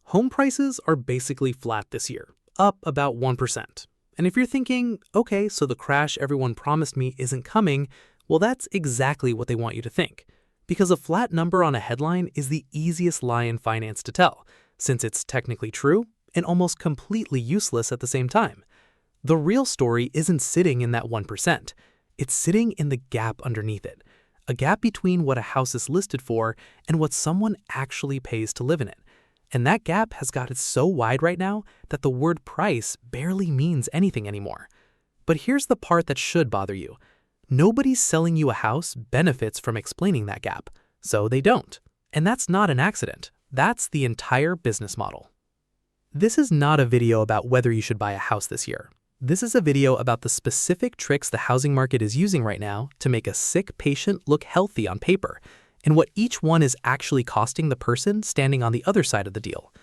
Home prices are basically flat this year, up about 1%. And if you're thinking, okay, so the crash everyone promised me isn't coming, well, that's exactly what they want you to think. Because a flat number on a headline is the easiest lie in finance to tell, since it's technically true and almost completely useless at the same time. The real story isn't sitting in that 1%. It's sitting in the gap underneath it, a gap between what a house is listed for and what someone actually pays to live in it. And that gap has got it so wide right now that the word price barely means anything anymore. But here's the part that should bother you. Nobody selling you a house benefits from explaining that gap, so they don't. And that's not an accident. That's the entire business model. This is not a video about whether you should buy a house this year. This is a video about the specific tricks the housing market is using right now to make a sick patient look healthy on paper, and what each one is actually costing the person standing on the other side of the deal.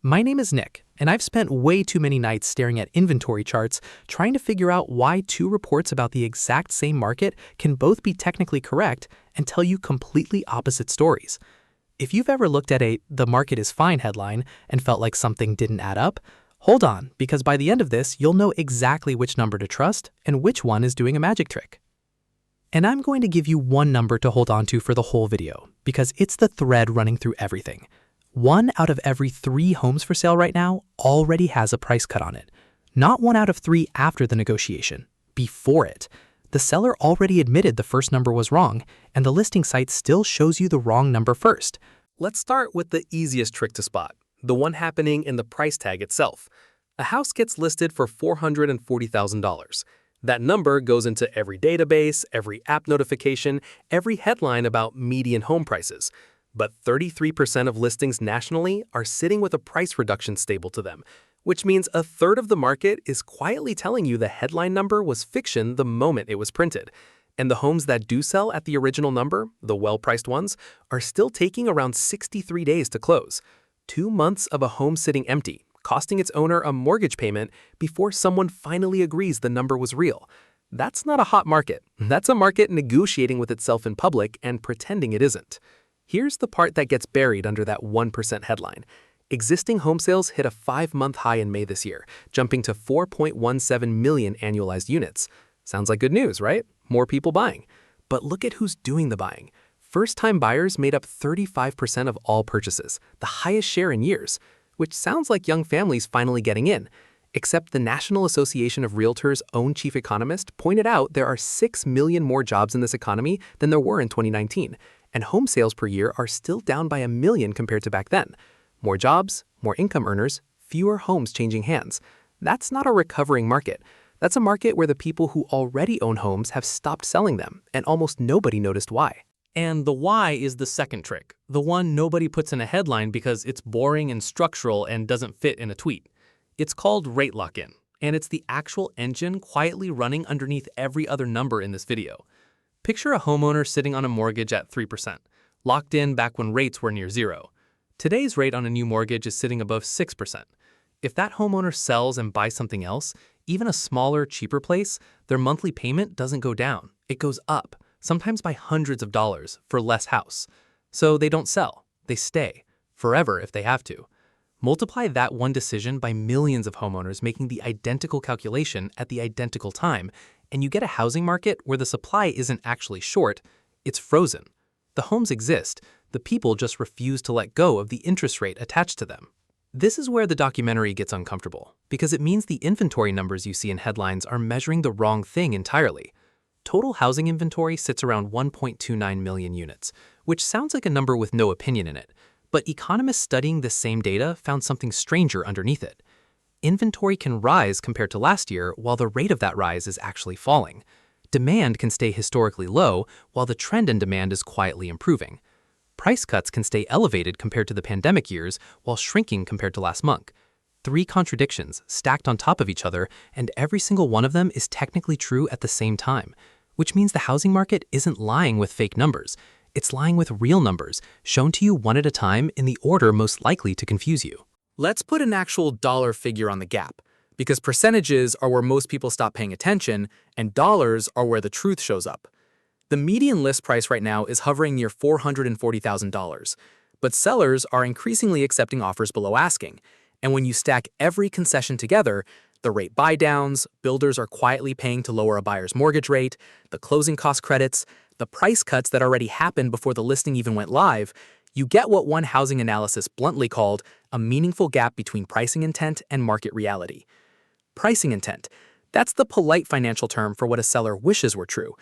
My name is Nick, and I've spent way too many nights staring at inventory charts trying to figure out why two reports about the exact same market can both be technically correct and tell you completely opposite stories. If you've ever looked at a "the market is fine" headline and felt like something didn't add up, hold on, because by the end of this, you'll know exactly which number to trust and which one is doing a magic trick. And I'm going to give you one number to hold on to for the whole video, because it's the thread running through everything. 1 out of every 3 homes for sale right now already has a price cut on it. Not 1 out of 3 after the negotiation, before it. The seller already admitted the first number was wrong, and the listing site still shows you the wrong number first. Let's start with the easiest trick to spot, the one happening in the price tag itself. A house gets listed for $440,000. That number goes into every database, every app notification, every headline about median home prices. But 33% of listings nationally are sitting with a price reduction stable to them, which means a third of the market is quietly telling you the headline number was fiction the moment it was printed. And the homes that do sell at the original number, the well-priced ones, are still taking around 63 days to close. 2 months of a home sitting empty, costing its owner a mortgage payment before someone finally agrees the number was real. That's not a hot market. That's a market negotiating with itself in public and pretending it isn't. Here's the part that gets buried under that 1% headline. Existing home sales hit a 5-month high in May this year, jumping to 4.17 million annualized units. Sounds like good news, right? More people buying. But look at who's doing the buying. First-time buyers made up 35% of all purchases, the highest share in years, which sounds like young families finally getting in. Except the National Association of Realtors' own chief economist pointed out there are 6 million more jobs in this economy than there were in 2019, and home sales per year are still down by 1 million compared to back then. More jobs, more income earners, fewer homes changing hands. That's not a recovering market. That's a market where the people who already own homes have stopped selling them, and almost nobody noticed why. And the why is the second trick, the one nobody puts in a headline because it's boring and structural and doesn't fit in a tweet. It's called rate lock-in, and it's the actual engine quietly running underneath every other number in this video. Picture a homeowner sitting on a mortgage at 3%, locked in back when rates were near zero. Today's rate on a new mortgage is sitting above 6%. If that homeowner sells and buys something else, even a smaller, cheaper place, their monthly payment doesn't go down. It goes up, sometimes by hundreds of dollars for less house. So they don't sell. They stay, forever if they have to. Multiply that one decision by millions of homeowners making the identical calculation at the identical time, and you get a housing market where the supply isn't actually short, it's frozen. The homes exist, the people just refuse to let go of the interest rate attached to them. This is where the documentary gets uncomfortable, because it means the inventory numbers you see in headlines are measuring the wrong thing entirely. Total housing inventory sits around 1.29 million units, which sounds like a number with no opinion in it, but economists studying this same data found something stranger underneath it. Inventory can rise compared to last year while the rate of that rise is actually falling. Demand can stay historically low while the trend in demand is quietly improving. Price cuts can stay elevated compared to the pandemic years while shrinking compared to last month. 3 contradictions stacked on top of each other, and every single one of them is technically true at the same time, which means the housing market isn't lying with fake numbers. It's lying with real numbers, shown to you one at a time in the order most likely to confuse you. Let's put an actual dollar figure on the gap, because percentages are where most people stop paying attention, and dollars are where the truth shows up. The median list price right now is hovering near $440,000, but sellers are increasingly accepting offers below asking. And when you stack every concession together, the rate buy-downs, builders are quietly paying to lower a buyer's mortgage rate, the closing cost credits, the price cuts that already happened before the listing even went live, you get what one housing analysis bluntly called a meaningful gap between pricing intent and market reality. Pricing intent, that's the polite financial term for what a seller wishes were true.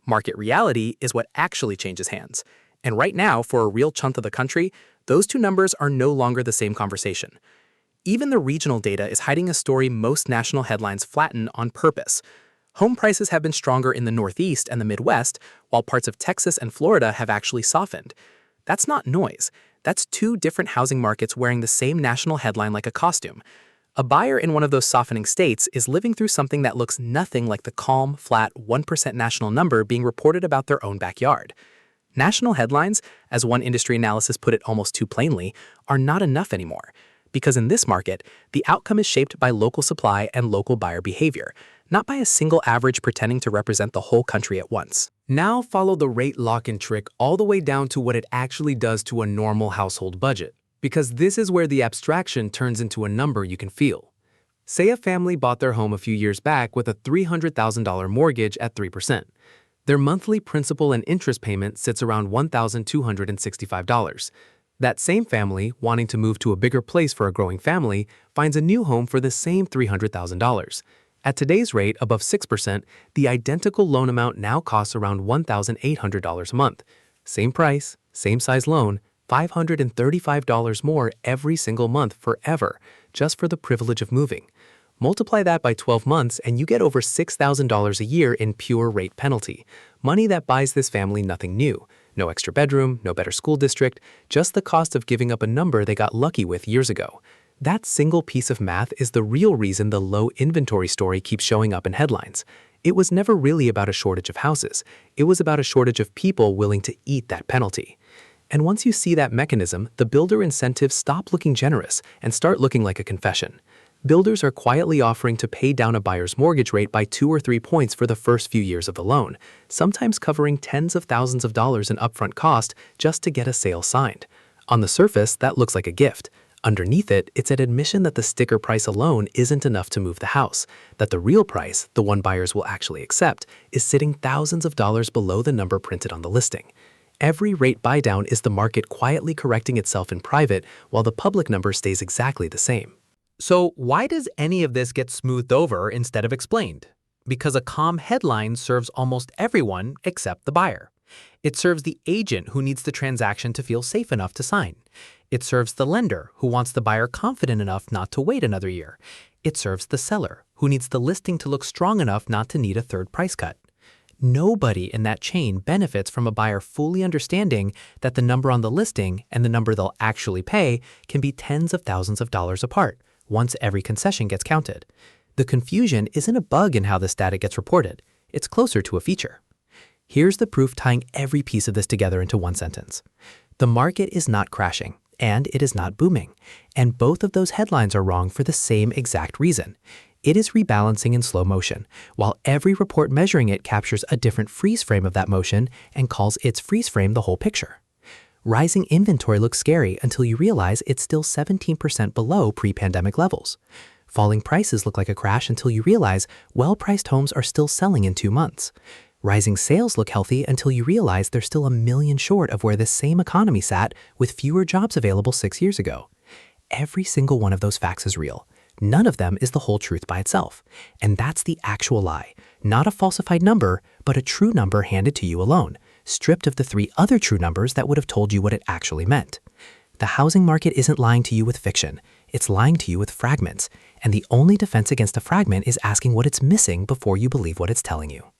Market reality is what actually changes hands. And right now, for a real chunk of the country, those two numbers are no longer the same conversation. Even the regional data is hiding a story most national headlines flatten on purpose. Home prices have been stronger in the Northeast and the Midwest, while parts of Texas and Florida have actually softened. That's not noise. That's two different housing markets wearing the same national headline like a costume. A buyer in one of those softening states is living through something that looks nothing like the calm, flat 1% national number being reported about their own backyard. National headlines, as one industry analysis put it almost too plainly, are not enough anymore. Because in this market, the outcome is shaped by local supply and local buyer behavior, not by a single average pretending to represent the whole country at once. Now follow the rate lock-in trick all the way down to what it actually does to a normal household budget, because this is where the abstraction turns into a number you can feel. Say a family bought their home a few years back with a $300,000 mortgage at 3%. Their monthly principal and interest payment sits around $1,265. That same family, wanting to move to a bigger place for a growing family, finds a new home for the same $300,000. At today's rate, above 6%, the identical loan amount now costs around $1,800 a month. Same price, same size loan, $535 more every single month forever, just for the privilege of moving. Multiply that by 12 months and you get over $6,000 a year in pure rate penalty, money that buys this family nothing new. No extra bedroom, no better school district, just the cost of giving up a number they got lucky with years ago. That single piece of math is the real reason the low inventory story keeps showing up in headlines. It was never really about a shortage of houses. It was about a shortage of people willing to eat that penalty. And once you see that mechanism, the builder incentives stop looking generous and start looking like a confession. Builders are quietly offering to pay down a buyer's mortgage rate by 2 or 3 points for the first few years of the loan, sometimes covering tens of thousands of dollars in upfront cost just to get a sale signed. On the surface, that looks like a gift. Underneath it, it's an admission that the sticker price alone isn't enough to move the house, that the real price, the one buyers will actually accept, is sitting thousands of dollars below the number printed on the listing. Every rate buy-down is the market quietly correcting itself in private while the public number stays exactly the same. So why does any of this get smoothed over instead of explained? Because a calm headline serves almost everyone except the buyer. It serves the agent who needs the transaction to feel safe enough to sign. It serves the lender who wants the buyer confident enough not to wait another year. It serves the seller who needs the listing to look strong enough not to need a third price cut. Nobody in that chain benefits from a buyer fully understanding that the number on the listing and the number they'll actually pay can be tens of thousands of dollars apart once every concession gets counted. The confusion isn't a bug in how this data gets reported. It's closer to a feature. Here's the proof tying every piece of this together into one sentence. The market is not crashing, and it is not booming. And both of those headlines are wrong for the same exact reason. It is rebalancing in slow motion, while every report measuring it captures a different freeze frame of that motion and calls its freeze frame the whole picture. Rising inventory looks scary until you realize it's still 17% below pre-pandemic levels. Falling prices look like a crash until you realize well-priced homes are still selling in 2 months. Rising sales look healthy until you realize they're still 1 million short of where this same economy sat with fewer jobs available 6 years ago. Every single one of those facts is real. None of them is the whole truth by itself. And that's the actual lie. Not a falsified number, but a true number handed to you alone, stripped of the 3 other true numbers that would have told you what it actually meant. The housing market isn't lying to you with fiction. It's lying to you with fragments. And the only defense against a fragment is asking what it's missing before you believe what it's telling you.